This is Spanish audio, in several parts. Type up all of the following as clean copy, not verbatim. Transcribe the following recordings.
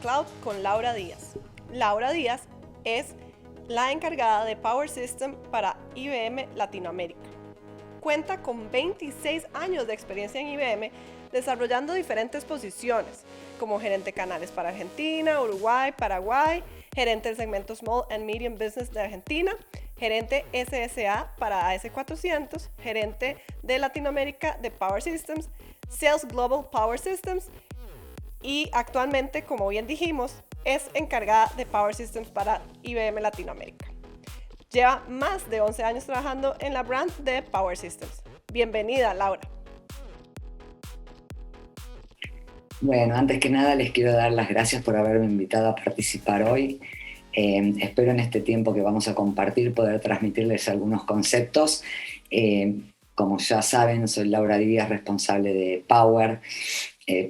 Cloud con Laura Díaz. Laura Díaz es la encargada de Power System para IBM Latinoamérica. Cuenta con 26 años de experiencia en IBM desarrollando diferentes posiciones, como gerente canales para Argentina, Uruguay, Paraguay, gerente del segmento Small and Medium Business de Argentina, gerente SSA para AS400, gerente de Latinoamérica de Power Systems, Sales Global Power Systems y actualmente, como bien dijimos, es encargada de Power Systems para IBM Latinoamérica. Lleva más de 11 años trabajando en la brand de Power Systems. Bienvenida, Laura. Bueno, antes que nada les quiero dar las gracias por haberme invitado a participar hoy. Espero en este tiempo que vamos a compartir poder transmitirles algunos conceptos. Como ya saben, soy Laura Díaz, responsable de Power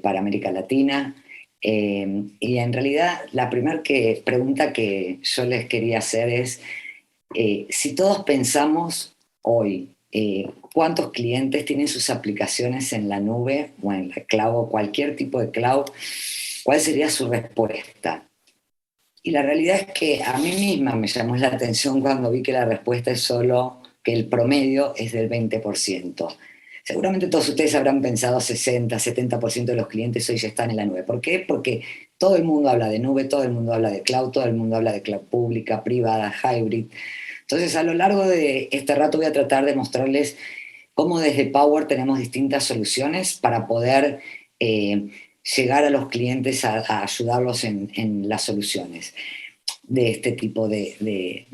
para América Latina. Y en realidad la primera pregunta que yo les quería hacer es, si todos pensamos hoy, ¿cuántos clientes tienen sus aplicaciones en la nube o en la cloud o cualquier tipo de cloud? ¿Cuál sería su respuesta? Y la realidad es que a mí misma me llamó la atención cuando vi que la respuesta es solo que el promedio es del 20%. Seguramente todos ustedes habrán pensado 60, 70% de los clientes hoy ya están en la nube. ¿Por qué? Porque todo el mundo habla de nube, todo el mundo habla de cloud, todo el mundo habla de cloud pública, privada, hybrid. Entonces, a lo largo de este rato voy a tratar de mostrarles cómo desde Power tenemos distintas soluciones para poder llegar a los clientes a ayudarlos en las soluciones de este tipo de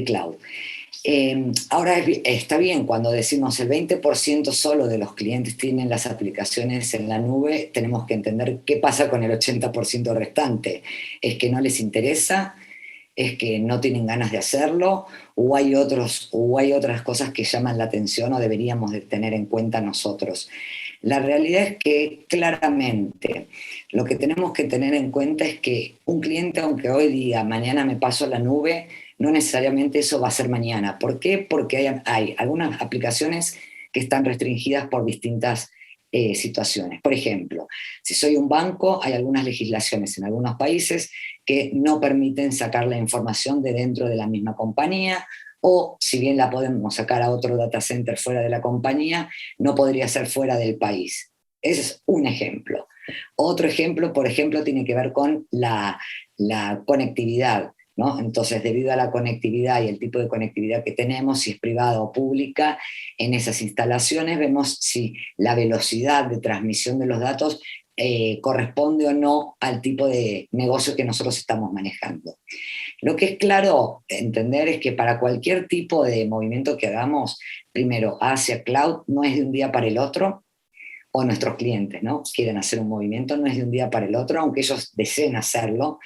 cloud. Ahora está bien, cuando decimos el 20% solo de los clientes tienen las aplicaciones en la nube, tenemos que entender qué pasa con el 80% restante. ¿Es que no les interesa? ¿Es que no tienen ganas de hacerlo? ¿O hay otras cosas que llaman la atención o deberíamos de tener en cuenta nosotros? La realidad es que claramente lo que tenemos que tener en cuenta es que un cliente, aunque hoy diga mañana me paso a la nube, no necesariamente eso va a ser mañana. ¿Por qué? Porque hay algunas aplicaciones que están restringidas por distintas situaciones. Por ejemplo, si soy un banco, hay algunas legislaciones en algunos países que no permiten sacar la información de dentro de la misma compañía, o si bien la podemos sacar a otro data center fuera de la compañía, no podría ser fuera del país. Ese es un ejemplo. Otro ejemplo, por ejemplo, tiene que ver con la conectividad, ¿no? Entonces, debido a la conectividad y el tipo de conectividad que tenemos, si es privada o pública, en esas instalaciones vemos si la velocidad de transmisión de los datos corresponde o no al tipo de negocio que nosotros estamos manejando. Lo que es claro entender es que para cualquier tipo de movimiento que hagamos, primero hacia cloud, no es de un día para el otro, o nuestros clientes, ¿no? Quieren hacer un movimiento, no es de un día para el otro, aunque ellos deseen hacerlo.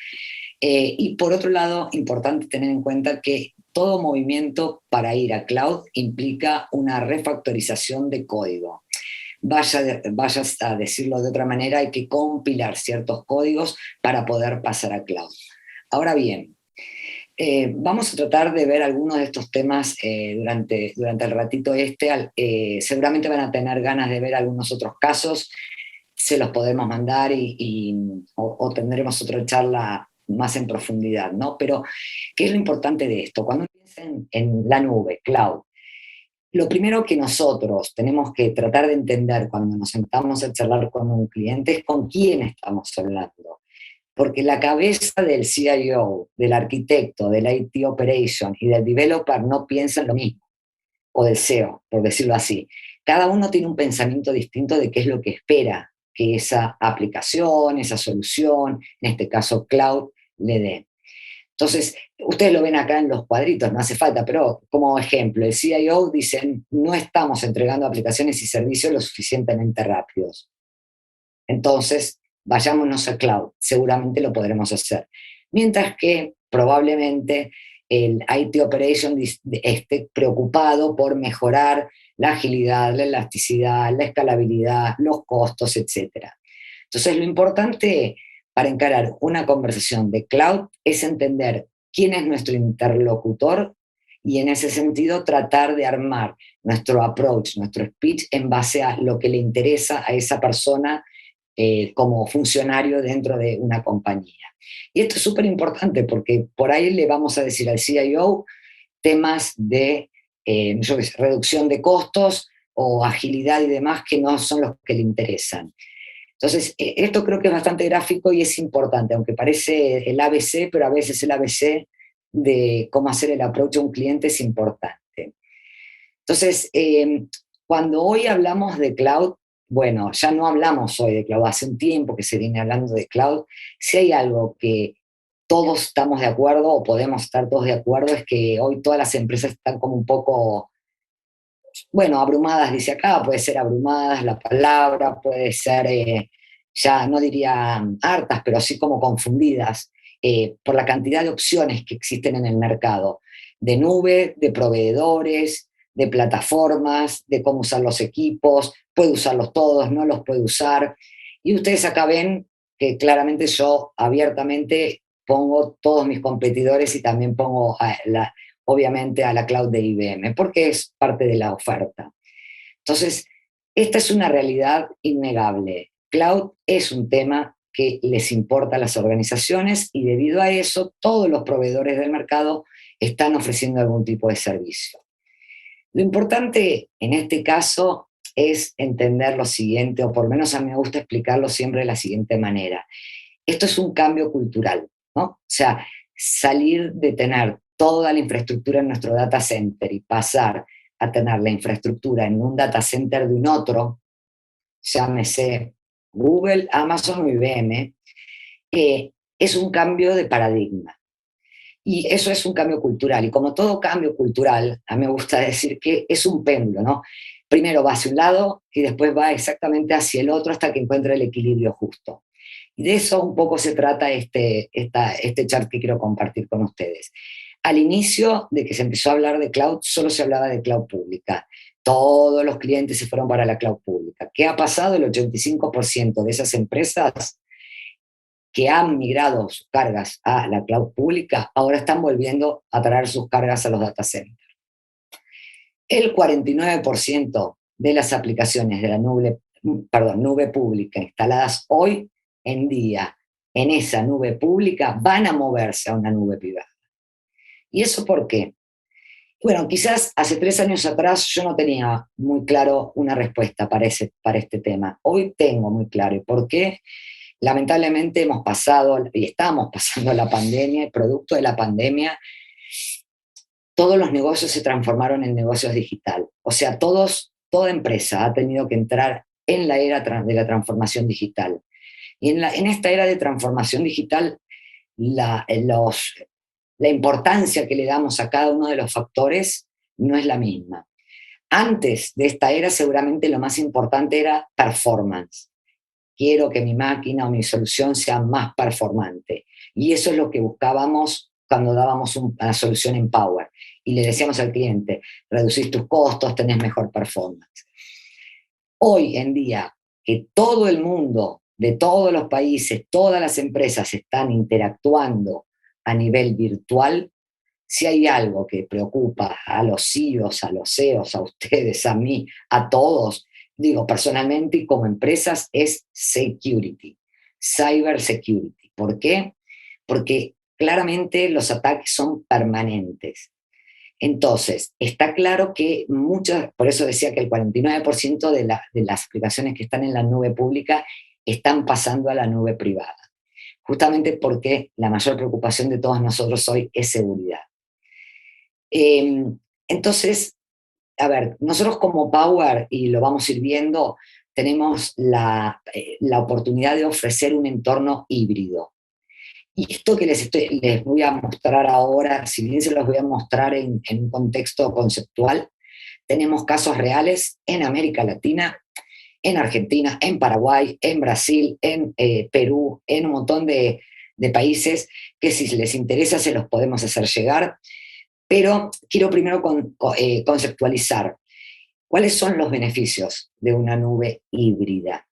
Y por otro lado, importante tener en cuenta que todo movimiento para ir a cloud implica una refactorización de código. Vayas a decirlo de otra manera, hay que compilar ciertos códigos para poder pasar a cloud. Ahora bien, vamos a tratar de ver algunos de estos temas durante el ratito seguramente van a tener ganas de ver algunos otros casos, se los podemos mandar o tendremos otra charla más en profundidad, ¿no? Pero, ¿qué es lo importante de esto? Cuando piensen en la nube, cloud, lo primero que nosotros tenemos que tratar de entender cuando nos sentamos a charlar con un cliente es con quién estamos hablando. Porque la cabeza del CIO, del arquitecto, del IT Operation y del developer no piensan lo mismo, o del SEO, por decirlo así. Cada uno tiene un pensamiento distinto de qué es lo que espera que esa aplicación, esa solución, en este caso cloud, le dé. Entonces, ustedes lo ven acá en los cuadritos, no hace falta, pero como ejemplo, el CIO dice, no estamos entregando aplicaciones y servicios lo suficientemente rápidos. Entonces, vayámonos a cloud, seguramente lo podremos hacer. Mientras que probablemente el IT Operation esté preocupado por mejorar la agilidad, la elasticidad, la escalabilidad, los costos, etc. Entonces, lo importante para encarar una conversación de cloud es entender quién es nuestro interlocutor y en ese sentido tratar de armar nuestro approach, nuestro speech en base a lo que le interesa a esa persona como funcionario dentro de una compañía. Y esto es súper importante porque por ahí le vamos a decir al CIO temas de reducción de costos o agilidad y demás que no son los que le interesan. Entonces, esto creo que es bastante gráfico y es importante, aunque parece el ABC, pero a veces el ABC de cómo hacer el approach a un cliente es importante. Entonces, cuando hoy hablamos de cloud, bueno, ya no hablamos hoy de cloud, hace un tiempo que se viene hablando de cloud. Si hay algo que todos estamos de acuerdo o podemos estar todos de acuerdo es que hoy todas las empresas están como un poco, bueno, abrumadas, dice acá, puede ser abrumadas la palabra, puede ser, ya no diría hartas, pero así como confundidas por la cantidad de opciones que existen en el mercado, de nube, de proveedores, de plataformas, de cómo usar los equipos, puede usarlos todos, no los puede usar. Y ustedes acá ven que claramente yo abiertamente pongo todos mis competidores y también pongo obviamente a la cloud de IBM, porque es parte de la oferta. Entonces, esta es una realidad innegable. Cloud es un tema que les importa a las organizaciones y debido a eso todos los proveedores del mercado están ofreciendo algún tipo de servicio. Lo importante en este caso es entender lo siguiente, o por lo menos a mí me gusta explicarlo siempre de la siguiente manera. Esto es un cambio cultural, ¿no? O sea, salir de tener toda la infraestructura en nuestro data center y pasar a tener la infraestructura en un data center de un otro, llámese Google, Amazon o IBM, es un cambio de paradigma. Y eso es un cambio cultural. Y como todo cambio cultural, a mí me gusta decir que es un péndulo, ¿no? Primero va hacia un lado y después va exactamente hacia el otro hasta que encuentre el equilibrio justo. Y de eso un poco se trata este chart que quiero compartir con ustedes. Al inicio de que se empezó a hablar de cloud, solo se hablaba de cloud pública. Todos los clientes se fueron para la cloud pública. ¿Qué ha pasado? El 85% de esas empresas que han migrado sus cargas a la cloud pública, ahora están volviendo a traer sus cargas a los data centers. El 49% de las aplicaciones de la nube pública instaladas hoy en día en esa nube pública van a moverse a una nube privada. ¿Y eso por qué? Bueno, quizás hace 3 años atrás yo no tenía muy claro una respuesta para este tema. Hoy tengo muy claro. ¿Y por qué? Lamentablemente hemos pasado y estamos pasando la pandemia, y producto de la pandemia, todos los negocios se transformaron en negocios digital. O sea, toda empresa ha tenido que entrar en la era de la transformación digital. Y en esta era de transformación digital, la importancia que le damos a cada uno de los factores no es la misma. Antes de esta era, seguramente lo más importante era performance. Quiero que mi máquina o mi solución sea más performante. Y eso es lo que buscábamos cuando dábamos una solución en Power. Y le decíamos al cliente, reducís tus costos, tenés mejor performance. Hoy en día, que todo el mundo, de todos los países, todas las empresas están interactuando a nivel virtual, si hay algo que preocupa a los CEOs, a los CEOs, a ustedes, a mí, a todos, digo personalmente y como empresas, es security, cyber security. ¿Por qué? Porque claramente los ataques son permanentes. Entonces, está claro que por eso decía que el 49% de las aplicaciones que están en la nube pública están pasando a la nube privada, justamente porque la mayor preocupación de todos nosotros hoy es seguridad. Entonces, a ver, nosotros como Power, y lo vamos a ir viendo, tenemos la oportunidad de ofrecer un entorno híbrido. Y esto que les voy a mostrar ahora, si bien se los voy a mostrar en un contexto conceptual, tenemos casos reales en América Latina, en Argentina, en Paraguay, en Brasil, en Perú, en un montón de países que si les interesa se los podemos hacer llegar. Pero quiero primero conceptualizar cuáles son los beneficios de una nube híbrida.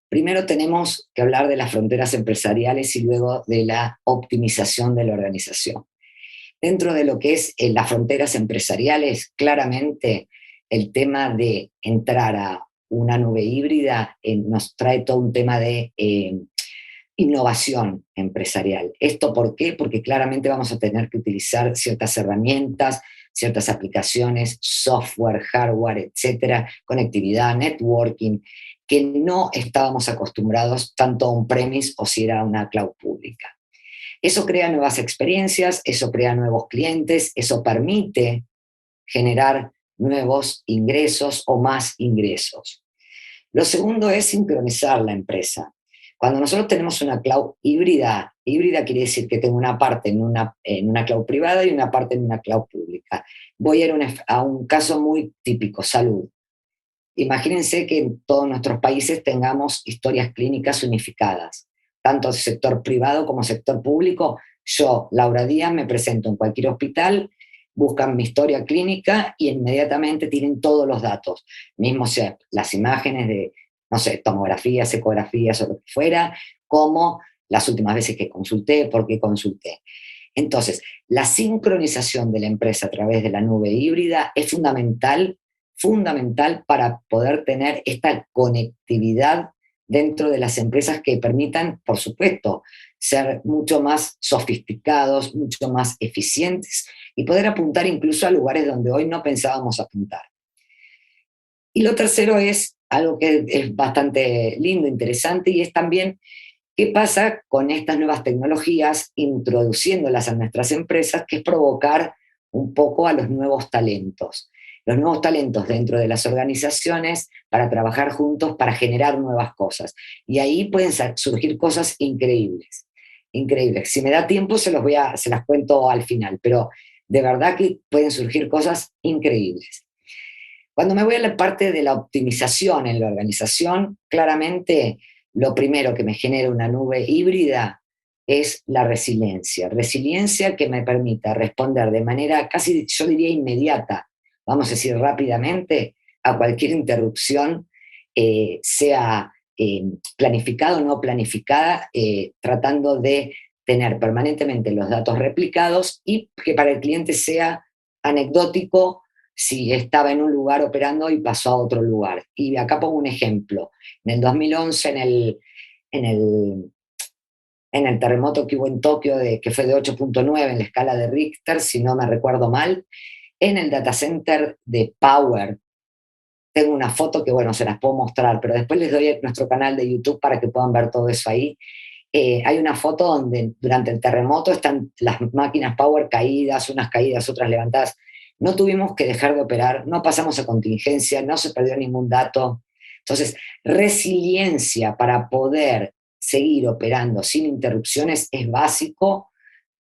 Primero tenemos que hablar de las fronteras empresariales y luego de la optimización de la organización. Dentro de lo que es las fronteras empresariales, claramente el tema de entrar a una nube híbrida nos trae todo un tema de innovación empresarial. ¿Esto por qué? Porque claramente vamos a tener que utilizar ciertas herramientas, ciertas aplicaciones, software, hardware, etcétera, conectividad, networking, que no estábamos acostumbrados tanto on-premise o si era una cloud pública. Eso crea nuevas experiencias, eso crea nuevos clientes, eso permite generar nuevos ingresos o más ingresos. Lo segundo es sincronizar la empresa. Cuando nosotros tenemos una cloud híbrida, híbrida quiere decir que tengo una parte en una cloud privada y una parte en una cloud pública. Voy a ir a un caso muy típico, salud. Imagínense que en todos nuestros países tengamos historias clínicas unificadas, tanto sector privado como sector público. Yo, Laura Díaz, me presento en cualquier hospital, buscan mi historia clínica y inmediatamente tienen todos los datos. Mismo sea las imágenes de, no sé, tomografías, ecografías o lo que fuera, como las últimas veces que consulté, por qué consulté. Entonces, la sincronización de la empresa a través de la nube híbrida es fundamental para poder tener esta conectividad dentro de las empresas que permitan, por supuesto, ser mucho más sofisticados, mucho más eficientes y poder apuntar incluso a lugares donde hoy no pensábamos apuntar. Y lo tercero es algo que es bastante lindo, interesante, y es también qué pasa con estas nuevas tecnologías, introduciéndolas a nuestras empresas, que es provocar un poco a los nuevos talentos. Los nuevos talentos dentro de las organizaciones para trabajar juntos, para generar nuevas cosas. Y ahí pueden surgir cosas increíbles, increíbles. Si me da tiempo se las cuento al final, pero de verdad que pueden surgir cosas increíbles. Cuando me voy a la parte de la optimización en la organización, claramente lo primero que me genera una nube híbrida es la resiliencia. Resiliencia que me permita responder de manera casi, yo diría, inmediata, vamos a decir rápidamente, a cualquier interrupción, sea planificada o no planificada, tratando de tener permanentemente los datos replicados y que para el cliente sea anecdótico si estaba en un lugar operando y pasó a otro lugar. Y acá pongo un ejemplo. En el 2011, en el terremoto que hubo en Tokio, que fue de 8.9 en la escala de Richter, si no me recuerdo mal, en el data center de Power, tengo una foto que, bueno, se las puedo mostrar, pero después les doy a nuestro canal de YouTube para que puedan ver todo eso ahí. Hay una foto donde durante el terremoto están las máquinas Power caídas, unas caídas, otras levantadas. No tuvimos que dejar de operar, no pasamos a contingencia, no se perdió ningún dato. Entonces, resiliencia para poder seguir operando sin interrupciones es básico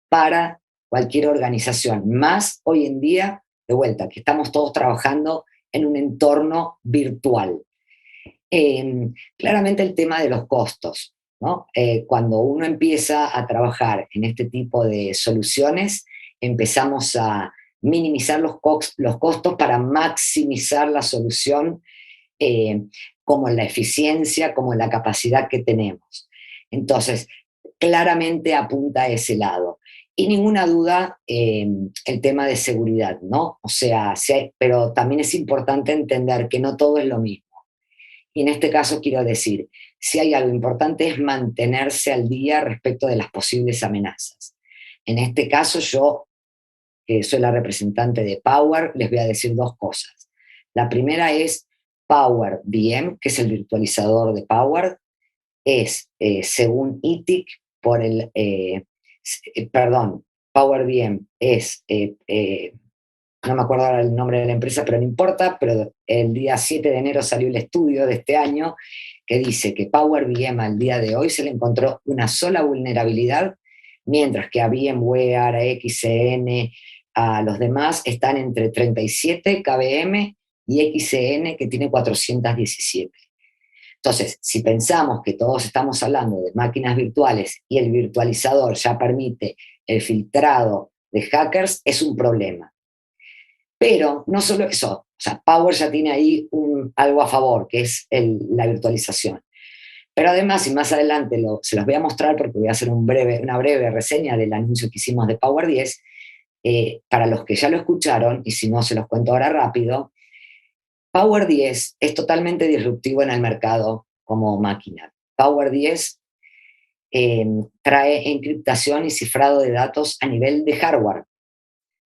para cualquier organización. Más hoy en día, de vuelta, que estamos todos trabajando en un entorno virtual. Claramente el tema de los costos, ¿no? Cuando uno empieza a trabajar en este tipo de soluciones, empezamos a minimizar los costos para maximizar la solución, como en la eficiencia, como en la capacidad que tenemos. Entonces, claramente apunta a ese lado. Y ninguna duda, el tema de seguridad, ¿no? O sea, pero también es importante entender que no todo es lo mismo. Y en este caso quiero decir, si hay algo importante es mantenerse al día respecto de las posibles amenazas. En este caso yo, que soy la representante de Power, les voy a decir dos cosas. La primera es Power VM, que es el virtualizador de Power, es, según ITIC, Power VM es, no me acuerdo ahora el nombre de la empresa, pero no importa, pero el día 7 de enero salió el estudio de este año que dice que Power VM al día de hoy se le encontró una sola vulnerabilidad, mientras que a VMware, a XCN, a los demás están entre 37 kVM y XCN que tiene 417. Entonces, si pensamos que todos estamos hablando de máquinas virtuales y el virtualizador ya permite el filtrado de hackers, es un problema. Pero no solo eso, o sea, Power ya tiene ahí algo a favor, que es la virtualización. Pero además, y más adelante se los voy a mostrar porque voy a hacer una breve reseña del anuncio que hicimos de Power 10, para los que ya lo escucharon, y si no se los cuento ahora rápido, Power 10 es totalmente disruptivo en el mercado como máquina. Power 10 trae encriptación y cifrado de datos a nivel de hardware.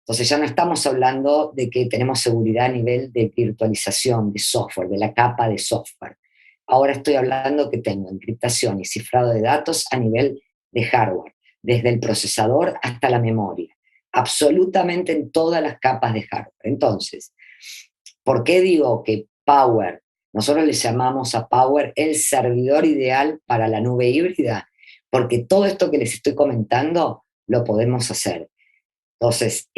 Entonces ya no estamos hablando de que tenemos seguridad a nivel de virtualización, de software, de la capa de software. Ahora estoy hablando que tengo encriptación y cifrado de datos a nivel de hardware, desde el procesador hasta la memoria, absolutamente en todas las capas de hardware. Entonces, ¿por qué digo que Power, nosotros le llamamos a Power el servidor ideal para la nube híbrida? Porque todo esto que les estoy comentando lo podemos hacer. Entonces,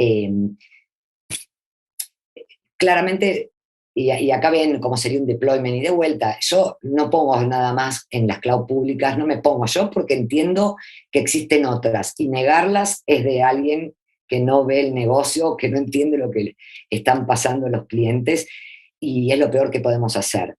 claramente, y acá ven cómo sería un deployment y de vuelta, yo no pongo nada más en las cloud públicas, no me pongo yo porque entiendo que existen otras, y negarlas es de alguien que no ve el negocio, que no entiende lo que están pasando los clientes, y es lo peor que podemos hacer.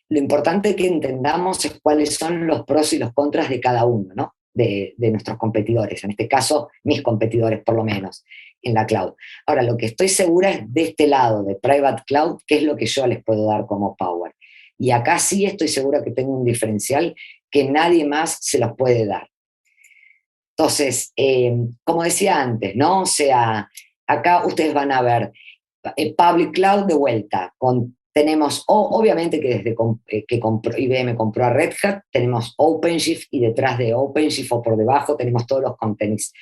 Lo importante que entendamos es cuáles son los pros y los contras de cada uno, ¿no? De nuestros competidores, en este caso, mis competidores por lo menos, en la cloud. Ahora, lo que estoy segura es de este lado, de Private Cloud, qué es lo que yo les puedo dar como Power. Y acá sí estoy segura que tengo un diferencial que nadie más se los puede dar. Entonces, como decía antes, ¿no? O sea, acá ustedes van a ver Public Cloud de vuelta, tenemos, obviamente que desde que IBM compró a Red Hat, tenemos OpenShift, y detrás de OpenShift o por debajo tenemos todos los containers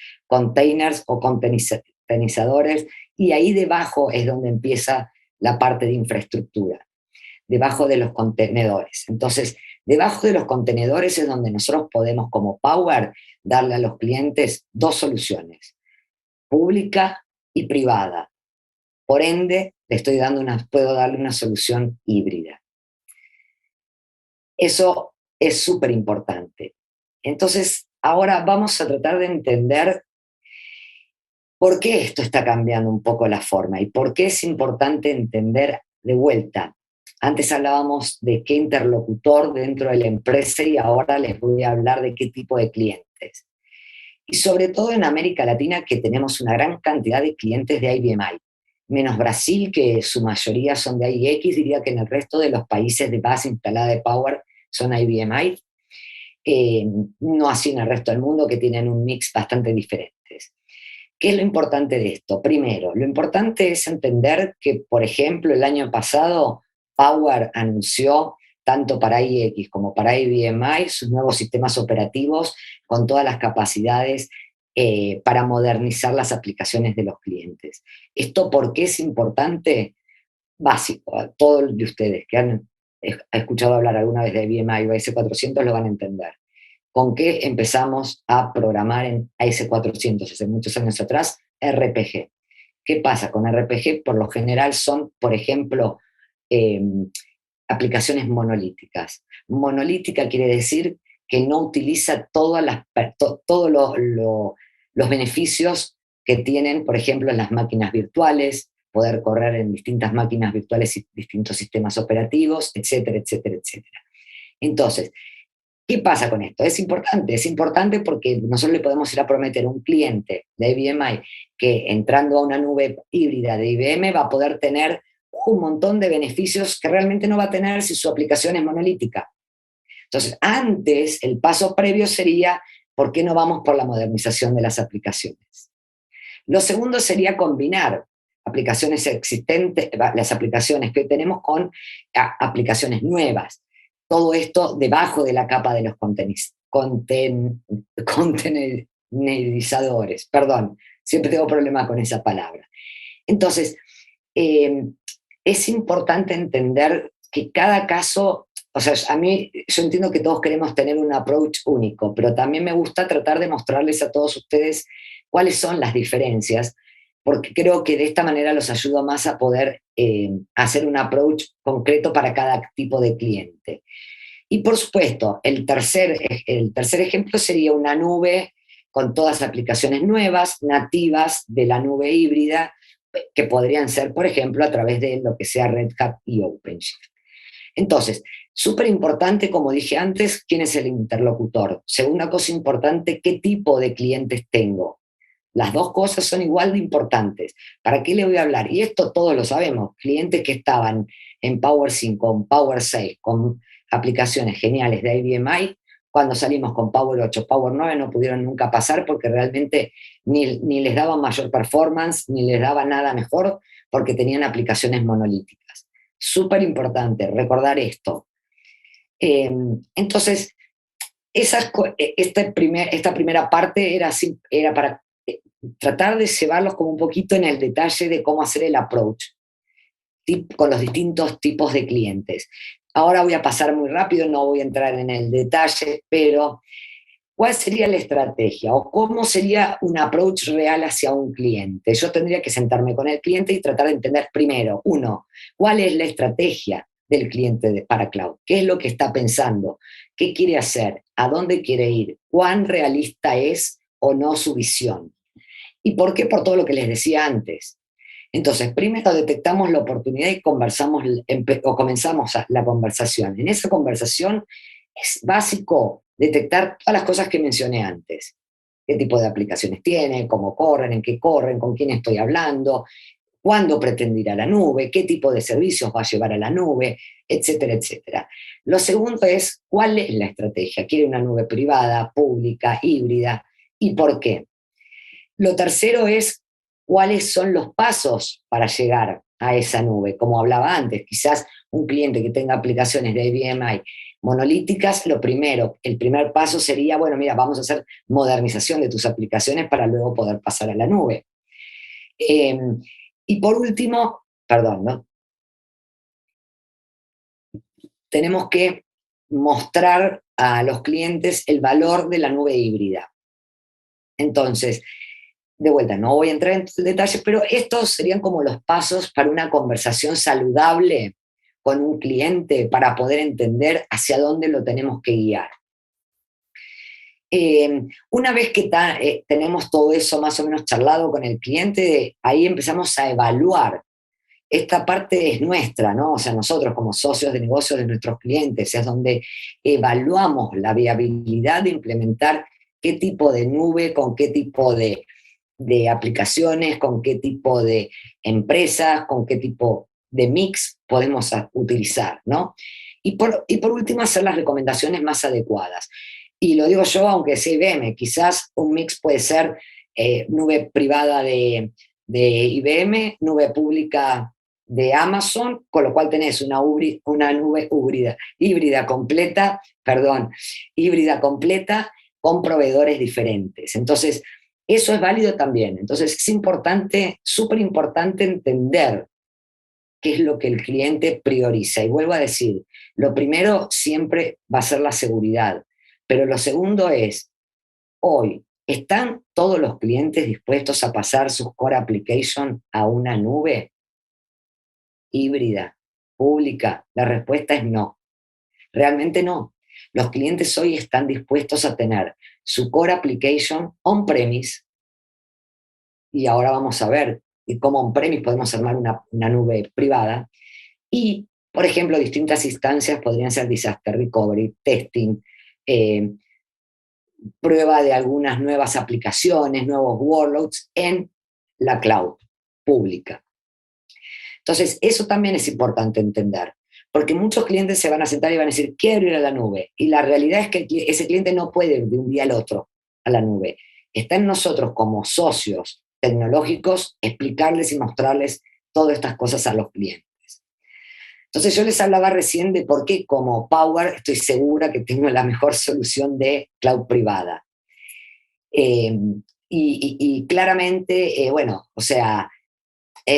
o containizadores, y ahí debajo es donde empieza la parte de infraestructura, debajo de los contenedores. Entonces, debajo de los contenedores es donde nosotros podemos, como Power, darle a los clientes dos soluciones, pública y privada. Por ende, puedo darle una solución híbrida. Eso es súper importante. Entonces, ahora vamos a tratar de entender por qué esto está cambiando un poco la forma y por qué es importante entender de vuelta. Antes hablábamos de qué interlocutor dentro de la empresa y ahora les voy a hablar de qué tipo de clientes. Y sobre todo en América Latina, que tenemos una gran cantidad de clientes de IBM, menos Brasil, que su mayoría son de AIX, diría que en el resto de los países de base instalada de Power son IBM, no así en el resto del mundo, que tienen un mix bastante diferentes. ¿Qué es lo importante de esto? Primero, lo importante es entender que, por ejemplo, el año pasado Power anunció, tanto para AIX como para IBM, sus nuevos sistemas operativos con todas las capacidades para modernizar las aplicaciones de los clientes. ¿Esto por qué es importante? Básico, a todos de ustedes que han escuchado hablar alguna vez de IBM o AS400 lo van a entender. ¿Con qué empezamos a programar en AS400 hace muchos años atrás? RPG. ¿Qué pasa con RPG? Por lo general son, por ejemplo, aplicaciones monolíticas. Monolítica quiere decir que no utiliza todos los beneficios que tienen, por ejemplo, en las máquinas virtuales, poder correr en distintas máquinas virtuales y distintos sistemas operativos, etcétera, etcétera, etcétera. Entonces, ¿qué pasa con esto? Es importante porque nosotros le podemos ir a prometer a un cliente de IBM que entrando a una nube híbrida de IBM va a poder tener un montón de beneficios que realmente no va a tener si su aplicación es monolítica. Entonces, antes, el paso previo sería, ¿por qué no vamos por la modernización de las aplicaciones? Lo segundo sería combinar aplicaciones existentes, las aplicaciones que hoy tenemos con aplicaciones nuevas. Todo esto debajo de la capa de los contenerizadores. Perdón, siempre tengo problemas con esa palabra. Entonces, es importante entender que cada caso, o sea, yo entiendo que todos queremos tener un approach único, pero también me gusta tratar de mostrarles a todos ustedes cuáles son las diferencias, porque creo que de esta manera los ayudo más a poder hacer un approach concreto para cada tipo de cliente. Y por supuesto, el tercer ejemplo sería una nube con todas las aplicaciones nuevas, nativas de la nube híbrida, que podrían ser, por ejemplo, a través de lo que sea Red Hat y OpenShift. Entonces, súper importante, como dije antes, ¿quién es el interlocutor? Segunda cosa importante, ¿qué tipo de clientes tengo? Las dos cosas son igual de importantes. ¿Para qué le voy a hablar? Y esto todos lo sabemos. Clientes que estaban en Power 5, con Power 6, con aplicaciones geniales de IBM, cuando salimos con Power 8, Power 9, no pudieron nunca pasar porque realmente ni les daba mayor performance, ni les daba nada mejor, porque tenían aplicaciones monolíticas. Súper importante recordar esto. Entonces, esta primera parte era para tratar de llevarlos como un poquito en el detalle de cómo hacer el approach con los distintos tipos de clientes. Ahora voy a pasar muy rápido, no voy a entrar en el detalle, pero ¿cuál sería la estrategia o cómo sería un approach real hacia un cliente? Yo tendría que sentarme con el cliente y tratar de entender primero, uno, ¿cuál es la estrategia del cliente para cloud? ¿Qué es lo que está pensando? ¿Qué quiere hacer? ¿A dónde quiere ir? ¿Cuán realista es o no su visión? ¿Y por qué? Por todo lo que les decía antes. Entonces, primero detectamos la oportunidad y comenzamos la conversación. En esa conversación es básico detectar todas las cosas que mencioné antes. ¿Qué tipo de aplicaciones tiene? ¿Cómo corren? ¿En qué corren? ¿Con quién estoy hablando? ¿Cuándo pretende ir a la nube? ¿Qué tipo de servicios va a llevar a la nube? Etcétera, etcétera. Lo segundo es, ¿cuál es la estrategia? ¿Quiere una nube privada, pública, híbrida? ¿Y por qué? Lo tercero es, ¿cuáles son los pasos para llegar a esa nube? Como hablaba antes, quizás un cliente que tenga aplicaciones de IBM monolíticas, el primer paso sería, bueno, mira, vamos a hacer modernización de tus aplicaciones para luego poder pasar a la nube. Y por último, perdón, ¿no? Tenemos que mostrar a los clientes el valor de la nube híbrida. Entonces, de vuelta, no voy a entrar en detalles, pero estos serían como los pasos para una conversación saludable con un cliente para poder entender hacia dónde lo tenemos que guiar. Una vez que tenemos todo eso más o menos charlado con el cliente, ahí empezamos a evaluar. Esta parte es nuestra, ¿no? O sea, nosotros como socios de negocios de nuestros clientes, es donde evaluamos la viabilidad de implementar qué tipo de nube, con qué tipo de aplicaciones, con qué tipo de empresas, con qué tipo de mix podemos utilizar, ¿no? Y por último, hacer las recomendaciones más adecuadas. Y lo digo yo, aunque sea IBM, quizás un mix puede ser nube privada de IBM, nube pública de Amazon, con lo cual tenés una nube híbrida completa con proveedores diferentes. Entonces, eso es válido también. Entonces, es importante, súper importante entender qué es lo que el cliente prioriza. Y vuelvo a decir, lo primero siempre va a ser la seguridad, pero lo segundo es, hoy, ¿están todos los clientes dispuestos a pasar sus core application a una nube híbrida, pública? La respuesta es no. Realmente no. Los clientes hoy están dispuestos a tener su core application on-premise, y ahora vamos a ver cómo on-premise podemos armar una nube privada, y, por ejemplo, distintas instancias podrían ser disaster recovery, testing, prueba de algunas nuevas aplicaciones, nuevos workloads en la cloud pública. Entonces, eso también es importante entender, porque muchos clientes se van a sentar y van a decir, quiero ir a la nube, y la realidad es que ese cliente no puede ir de un día al otro a la nube. Está en nosotros como socios tecnológicos explicarles y mostrarles todas estas cosas a los clientes. Entonces yo les hablaba recién de por qué como Power estoy segura que tengo la mejor solución de cloud privada. Y claramente, bueno, o sea,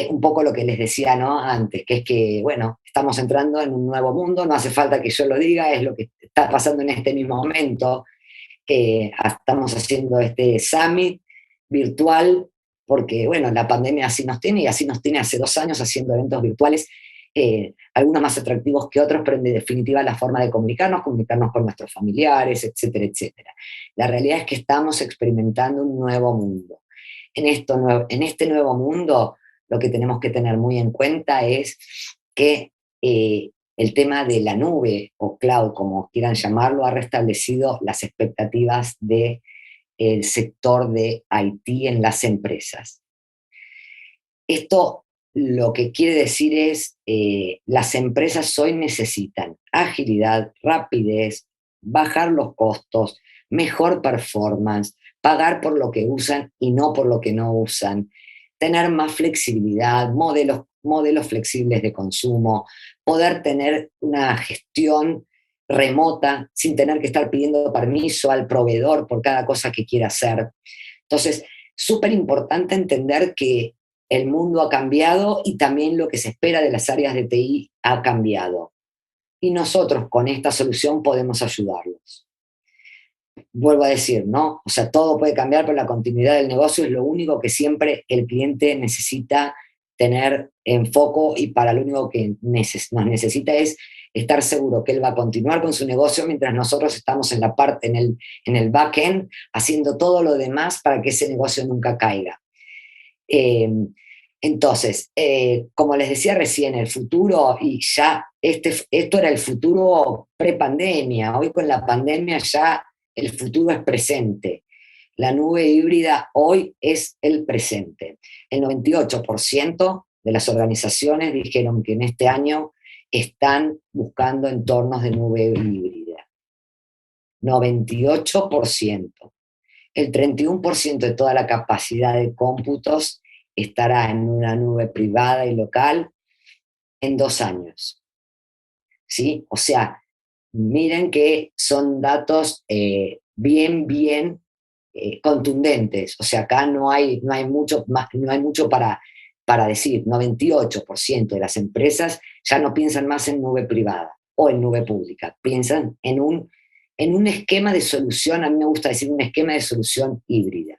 un poco lo que les decía, ¿no?, antes, que es que, bueno, estamos entrando en un nuevo mundo, no hace falta que yo lo diga, es lo que está pasando en este mismo momento. Estamos haciendo este summit virtual porque, bueno, la pandemia así nos tiene, y así nos tiene hace 2 años haciendo eventos virtuales, algunos más atractivos que otros, pero en definitiva la forma de comunicarnos con nuestros familiares, etcétera, etcétera. La realidad es que estamos experimentando un nuevo mundo. En este nuevo mundo, lo que tenemos que tener muy en cuenta es que el tema de la nube o cloud, como quieran llamarlo, ha restablecido las expectativas de el sector de IT en las empresas. Esto lo que quiere decir es, las empresas hoy necesitan agilidad, rapidez, bajar los costos, mejor performance, pagar por lo que usan y no por lo que no usan, tener más flexibilidad, modelos flexibles de consumo, poder tener una gestión remota sin tener que estar pidiendo permiso al proveedor por cada cosa que quiera hacer. Entonces, súper importante entender que el mundo ha cambiado y también lo que se espera de las áreas de TI ha cambiado. Y nosotros con esta solución podemos ayudarlos. Vuelvo a decir, ¿no? O sea, todo puede cambiar, pero la continuidad del negocio es lo único que siempre el cliente necesita tener en foco, y para lo único que nos necesita es estar seguro que él va a continuar con su negocio mientras nosotros estamos en la parte, en el back-end, haciendo todo lo demás para que ese negocio nunca caiga. Entonces, como les decía recién, el futuro, y ya esto era el futuro pre-pandemia, hoy con la pandemia ya el futuro es presente. La nube híbrida hoy es el presente. El 98% de las organizaciones dijeron que en este año están buscando entornos de nube híbrida. 98%. El 31% de toda la capacidad de cómputos estará en una nube privada y local en 2 años. ¿Sí? O sea, miren que son datos bien contundentes. O sea, acá no hay mucho para decir. 98% de las empresas ya no piensan más en nube privada o en nube pública. Piensan en un esquema de solución, a mí me gusta decir un esquema de solución híbrida.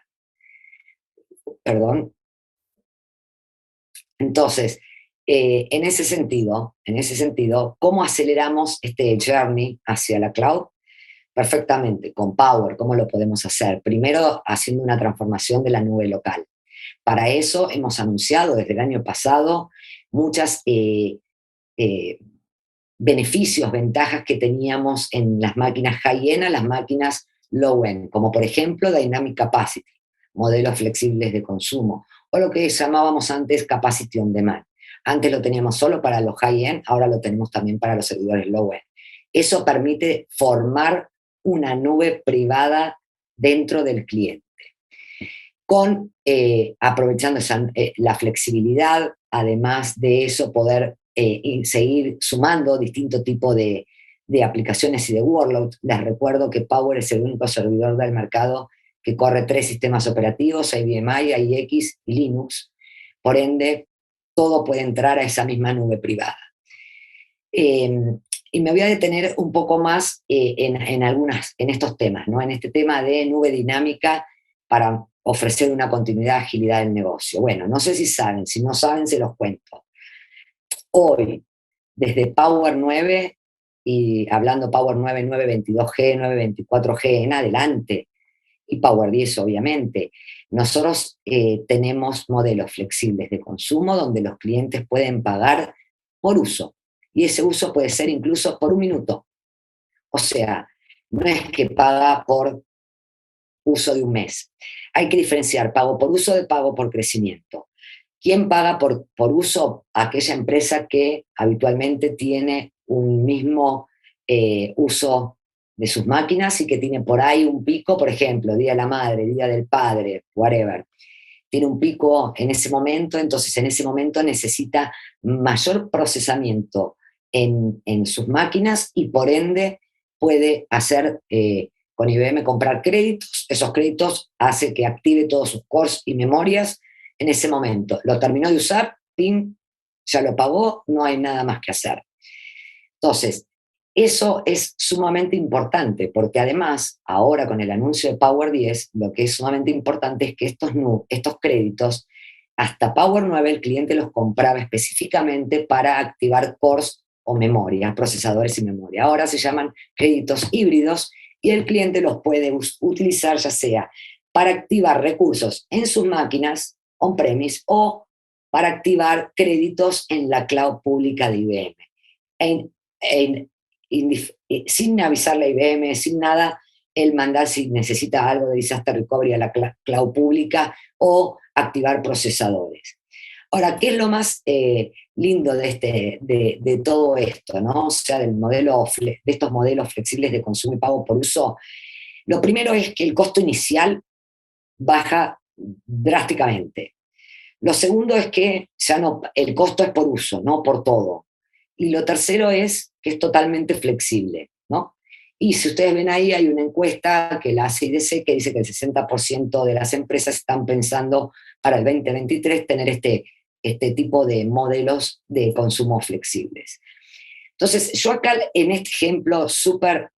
Perdón. Entonces, en ese sentido, ¿cómo aceleramos este journey hacia la cloud? Perfectamente, con Power. ¿Cómo lo podemos hacer? Primero, haciendo una transformación de la nube local. Para eso hemos anunciado desde el año pasado muchas beneficios, ventajas que teníamos en las máquinas high-end a las máquinas low-end, como por ejemplo Dynamic Capacity, modelos flexibles de consumo, o lo que llamábamos antes Capacity on Demand. Antes lo teníamos solo para los high-end, ahora lo tenemos también para los servidores low-end. Eso permite formar una nube privada dentro del cliente, aprovechando la flexibilidad, además de eso poder seguir sumando distintos tipos de aplicaciones y de workloads. Les recuerdo que Power es el único servidor del mercado que corre 3 sistemas operativos, IBM, IX y Linux. Por ende, todo puede entrar a esa misma nube privada. Y me voy a detener un poco más en estos temas, ¿no? En este tema de nube dinámica para ofrecer una continuidad, agilidad del negocio. Bueno, no sé si saben, si no saben se los cuento. Hoy, desde Power 9, y hablando Power 9, 922G, 924G en adelante, y Power 10 obviamente, nosotros tenemos modelos flexibles de consumo donde los clientes pueden pagar por uso, y ese uso puede ser incluso por 1 minuto. O sea, no es que paga por uso de 1 mes. Hay que diferenciar pago por uso de pago por crecimiento. ¿Quién paga por uso? Aquella empresa que habitualmente tiene un mismo uso de sus máquinas y que tiene por ahí un pico, por ejemplo, Día de la Madre, Día del Padre, whatever. Tiene un pico en ese momento, entonces en ese momento necesita mayor procesamiento en sus máquinas y por ende puede hacer con IBM comprar créditos. Esos créditos hace que active todos sus cores y memorias en ese momento. Lo terminó de usar, pim, ya lo pagó, no hay nada más que hacer. Entonces, eso es sumamente importante, porque además, ahora con el anuncio de Power 10, lo que es sumamente importante es que estos créditos, hasta Power 9, el cliente los compraba específicamente para activar cores o memoria, procesadores y memoria. Ahora se llaman créditos híbridos y el cliente los puede utilizar ya sea para activar recursos en sus máquinas on-premise o para activar créditos en la cloud pública de IBM. Sin avisarle a IBM, sin nada, el mandar si necesita algo de disaster recovery a la cloud pública o activar procesadores. Ahora, ¿qué es lo más lindo de todo esto, ¿no? O sea, de estos modelos flexibles de consumo y pago por uso? Lo primero es que el costo inicial baja drásticamente. Lo segundo es que ya no, el costo es por uso, no por todo. Y lo tercero es que es totalmente flexible, ¿no? Y si ustedes ven ahí, hay una encuesta que la hace IDC que dice que el 60% de las empresas están pensando para el 2023 tener este tipo de modelos de consumo flexibles. Entonces, yo acá en este ejemplo súper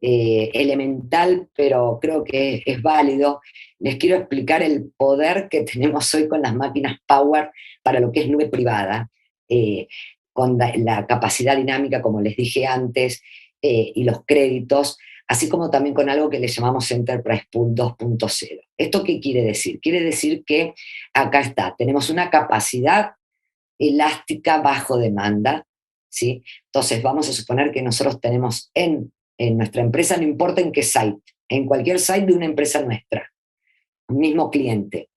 elemental, pero creo que es válido, les quiero explicar el poder que tenemos hoy con las máquinas Power para lo que es nube privada, con la capacidad dinámica, como les dije antes, y los créditos, así como también con algo que le llamamos Enterprise Pool 2.0. ¿Esto qué quiere decir? Quiere decir que acá está, tenemos una capacidad elástica bajo demanda, ¿sí? Entonces vamos a suponer que nosotros tenemos en nuestra empresa, no importa en qué site, en cualquier site de una empresa nuestra, mismo cliente.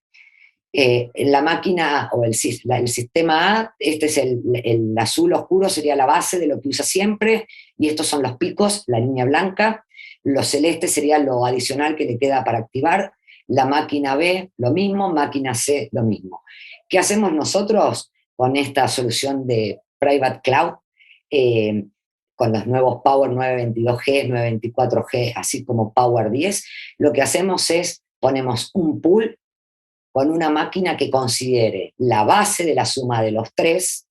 La máquina o el sistema A, este es el azul oscuro, sería la base de lo que usa siempre, y estos son los picos, la línea blanca, lo celeste sería lo adicional que le queda para activar, la máquina B, lo mismo, máquina C, lo mismo. ¿Qué hacemos nosotros con esta solución de Private Cloud? Con los nuevos Power 922G, 924G, así como Power 10, lo que hacemos es ponemos un pool con una máquina que considere la base de la suma de los tres,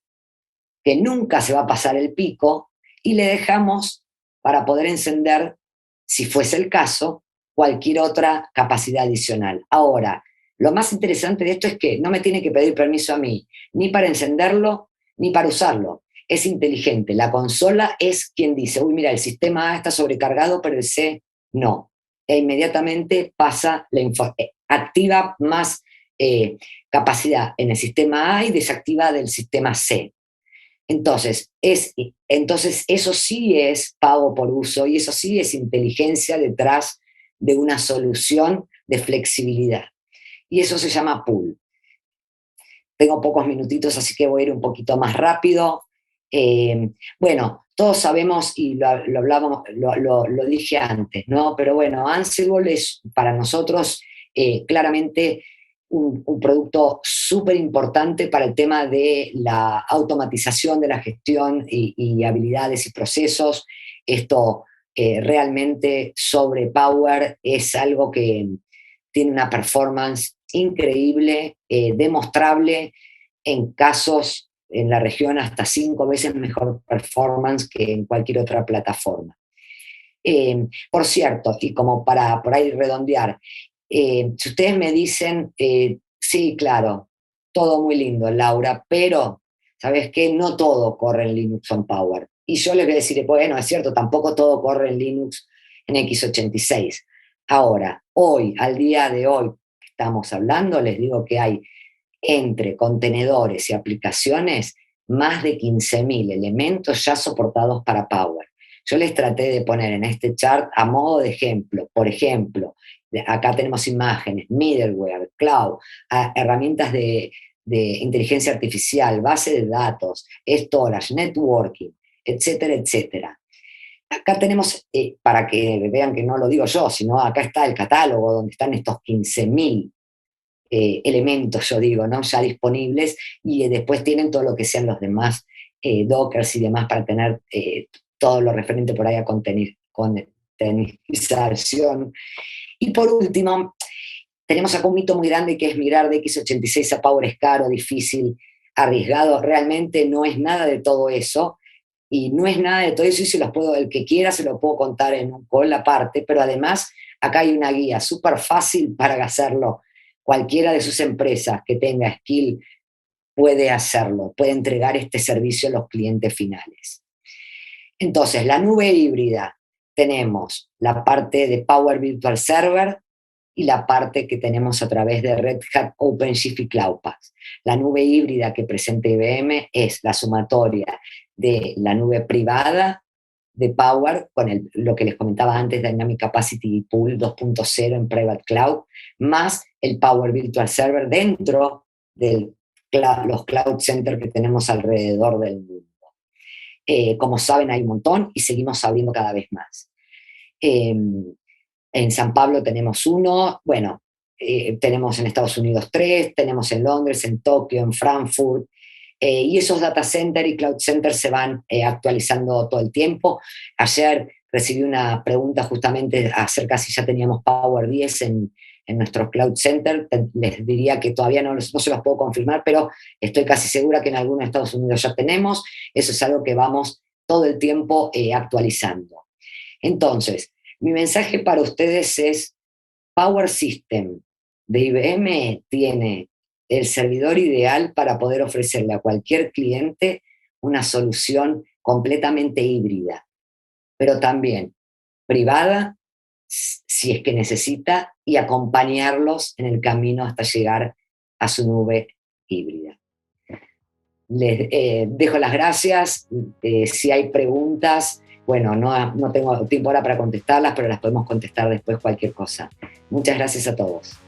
que nunca se va a pasar el pico, y le dejamos para poder encender, si fuese el caso, cualquier otra capacidad adicional. Ahora, lo más interesante de esto es que no me tiene que pedir permiso a mí, ni para encenderlo, ni para usarlo. Es inteligente. La consola es quien dice, uy, mira, el sistema A está sobrecargado, pero el C no. E inmediatamente pasa activa más capacidad en el sistema A y desactiva del sistema C. Entonces, eso sí es pago por uso y eso sí es inteligencia detrás de una solución de flexibilidad. Y eso se llama pool. Tengo pocos minutitos, así que voy a ir un poquito más rápido. Bueno, todos sabemos, y lo hablábamos, lo dije antes, ¿no? Pero bueno, Ansible es para nosotros claramente un producto súper importante para el tema de la automatización de la gestión y habilidades y procesos. Esto realmente sobre Power es algo que tiene una performance increíble, demostrable en casos en la región hasta 5 veces mejor performance que en cualquier otra plataforma. Por cierto, y como para por ahí redondear, si ustedes me dicen, sí, claro, todo muy lindo, Laura, pero, ¿sabes qué? No todo corre en Linux on Power. Y yo les voy a decir, bueno, es cierto, tampoco todo corre en Linux en x86. Ahora, hoy, al día de hoy que estamos hablando, les digo que hay entre contenedores y aplicaciones más de 15.000 elementos ya soportados para Power. Yo les traté de poner en este chart a modo de ejemplo, por ejemplo, acá tenemos imágenes, middleware, cloud, herramientas de inteligencia artificial, base de datos, storage, networking, etcétera, etcétera. Acá tenemos, para que vean que no lo digo yo, sino acá está el catálogo donde están estos 15.000 elementos, yo digo, ¿no? Ya disponibles, y después tienen todo lo que sean los demás dockers y demás para tener todo lo referente por ahí a containerización. Y por último, tenemos acá un mito muy grande que es migrar de x86 a Power es caro, difícil, arriesgado. Realmente no es nada de todo eso, y no es nada de todo eso, y el que quiera se lo puedo contar en un call aparte, pero además acá hay una guía súper fácil para hacerlo. Cualquiera de sus empresas que tenga skill puede hacerlo, puede entregar este servicio a los clientes finales. Entonces, la nube híbrida, tenemos la parte de Power Virtual Server y la parte que tenemos a través de Red Hat OpenShift y CloudPass. La nube híbrida que presenta IBM es la sumatoria de la nube privada de Power con lo que les comentaba antes, Dynamic Capacity Pool 2.0 en Private Cloud, más el Power Virtual Server dentro de los cloud centers que tenemos alrededor del mundo. Como saben, hay un montón y seguimos abriendo cada vez más. En San Pablo tenemos uno, bueno, tenemos en Estados Unidos 3, tenemos en Londres, en Tokio, en Frankfurt, y esos data centers y cloud centers se van actualizando todo el tiempo. Ayer recibí una pregunta justamente acerca si ya teníamos Power 10 en nuestros cloud center. Les diría que todavía no se los puedo confirmar, pero estoy casi segura que en algunos Estados Unidos ya tenemos. Eso es algo que vamos todo el tiempo actualizando. Entonces, mi mensaje para ustedes es: Power System de IBM tiene el servidor ideal para poder ofrecerle a cualquier cliente una solución completamente híbrida, pero también privada, si es que necesita, y acompañarlos en el camino hasta llegar a su nube híbrida. Les dejo las gracias. Si hay preguntas, bueno, no tengo tiempo ahora para contestarlas, pero las podemos contestar después, cualquier cosa. Muchas gracias a todos.